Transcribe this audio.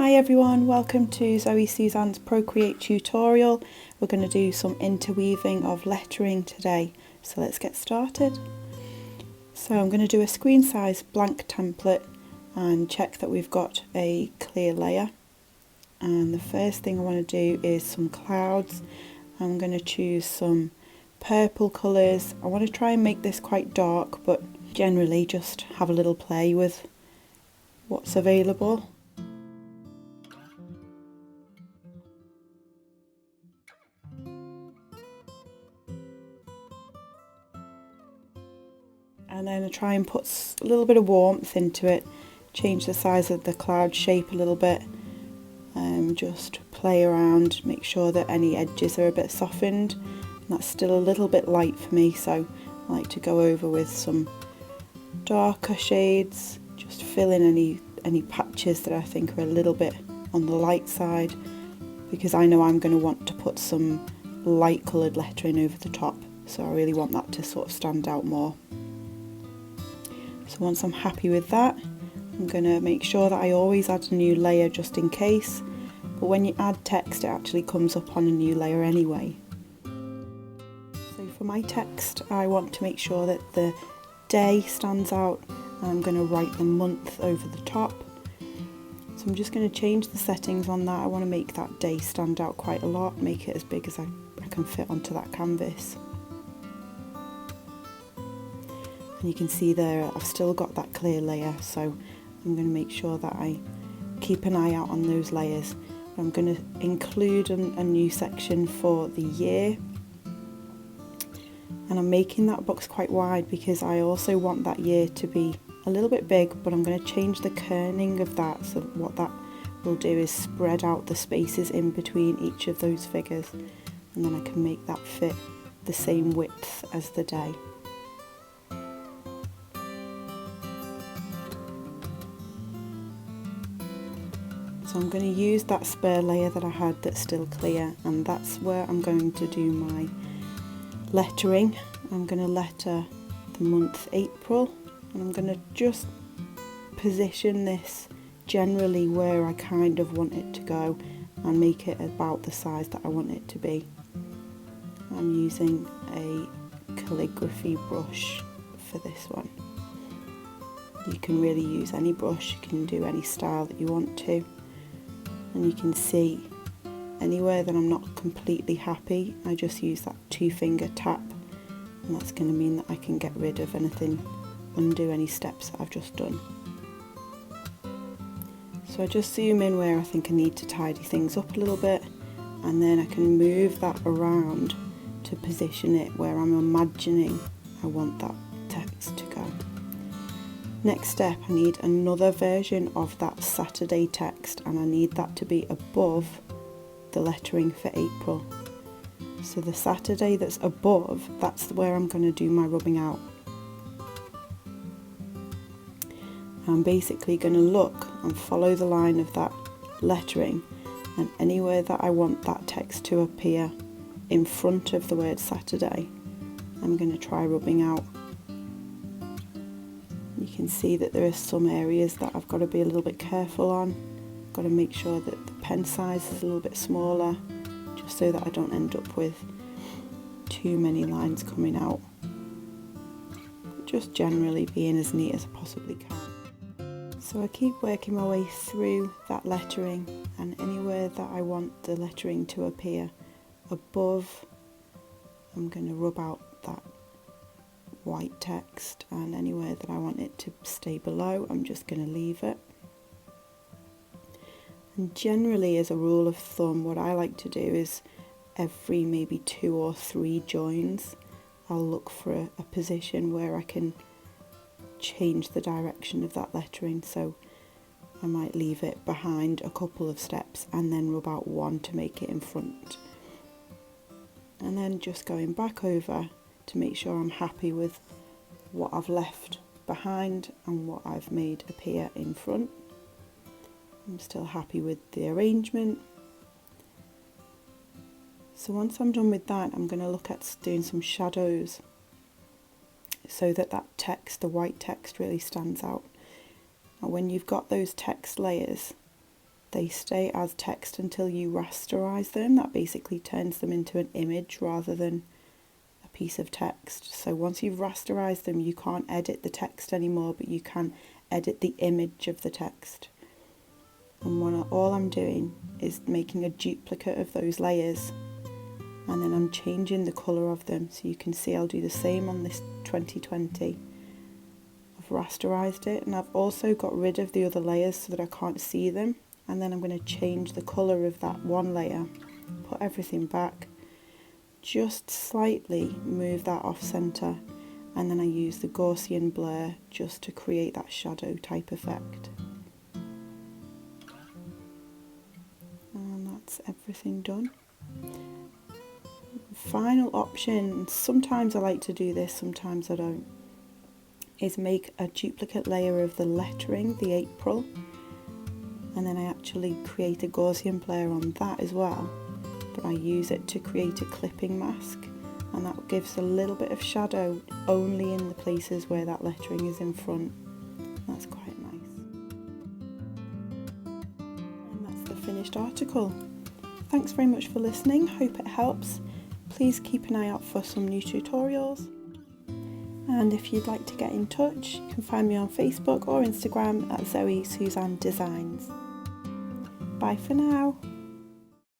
Hi everyone, welcome to Zoe Suzanne's Procreate tutorial. We're going to do some interweaving of lettering today, so let's get started. So I'm going to do a screen size blank template and check that we've got a clear layer. And the first thing I want to do is some clouds. I'm going to choose some purple colours. I want to try and make this quite dark, but generally just have a little play with what's available. And then I try and put a little bit of warmth into it, change the size of the cloud shape a little bit, just play around, make sure that any edges are a bit softened. And that's still a little bit light for me, so I like to go over with some darker shades, just fill in any patches that I think are a little bit on the light side, because I know I'm going to want to put some light coloured lettering over the top, so I really want that to sort of stand out more. So once I'm happy with that, I'm going to make sure that I always add a new layer just in case, but when you add text it actually comes up on a new layer anyway. So for my text I want to make sure that the day stands out, and I'm going to write the month over the top. So I'm just going to change the settings on that. I want to make that day stand out quite a lot, make it as big as I can fit onto that canvas. And you can see there I've still got that clear layer, so I'm going to make sure that I keep an eye out on those layers. I'm going to include a new section for the year, and I'm making that box quite wide because I also want that year to be a little bit big, but I'm going to change the kerning of that, so what that will do is spread out the spaces in between each of those figures, and then I can make that fit the same width as the day. So I'm going to use that spare layer that I had that's still clear, and that's where I'm going to do my lettering. I'm going to letter the month April, and I'm going to just position this generally where I kind of want it to go and make it about the size that I want it to be. I'm using a calligraphy brush for this one. You can really use any brush, you can do any style that you want to. And you can see anywhere that I'm not completely happy, I just use that 2-finger tap, and that's going to mean that I can get rid of anything, undo any steps that I've just done. So I just zoom in where I think I need to tidy things up a little bit, and then I can move that around to position it where I'm imagining I want that text to go. Next step, I need another version of that Saturday text, and I need that to be above the lettering for April. So the Saturday that's above, that's where I'm going to do my rubbing out. I'm basically going to look and follow the line of that lettering, and anywhere that I want that text to appear in front of the word Saturday, I'm going to try rubbing out. You can see that there are some areas that I've got to be a little bit careful on. I've got to make sure that the pen size is a little bit smaller, just so that I don't end up with too many lines coming out. Just generally being as neat as I possibly can. So I keep working my way through that lettering, and anywhere that I want the lettering to appear above, I'm going to rub out that white text, and anywhere that I want it to stay below, I'm just going to leave it. And generally, as a rule of thumb, what I like to do is every maybe 2 or 3 joins, I'll look for a position where I can change the direction of that lettering. So I might leave it behind a couple of steps and then rub out one to make it in front, and then just going back over to make sure I'm happy with what I've left behind and what I've made appear in front. I'm still happy with the arrangement. So once I'm done with that, I'm going to look at doing some shadows so that that text, the white text, really stands out. And when you've got those text layers, they stay as text until you rasterize them. That basically turns them into an image rather than a piece of text. So once you've rasterized them, you can't edit the text anymore, but you can edit the image of the text. And all I'm doing is making a duplicate of those layers, and then I'm changing the colour of them. So you can see I'll do the same on this 2020. I've rasterized it, and I've also got rid of the other layers so that I can't see them. And then I'm going to change the colour of that one layer, put everything back, just slightly move that off centre, and then I use the Gaussian blur just to create that shadow type effect. And that's everything done. Final option, sometimes I like to do this, sometimes I don't, is make a duplicate layer of the lettering, the April, and then I actually create a Gaussian blur on that as well, but I use it to create a clipping mask, and that gives a little bit of shadow only in the places where that lettering is in front. That's quite nice. And that's the finished article. Thanks very much for listening, hope it helps. Please keep an eye out for some new tutorials. And if you'd like to get in touch, you can find me on Facebook or Instagram at Zoe Suzanne Designs. Bye for now.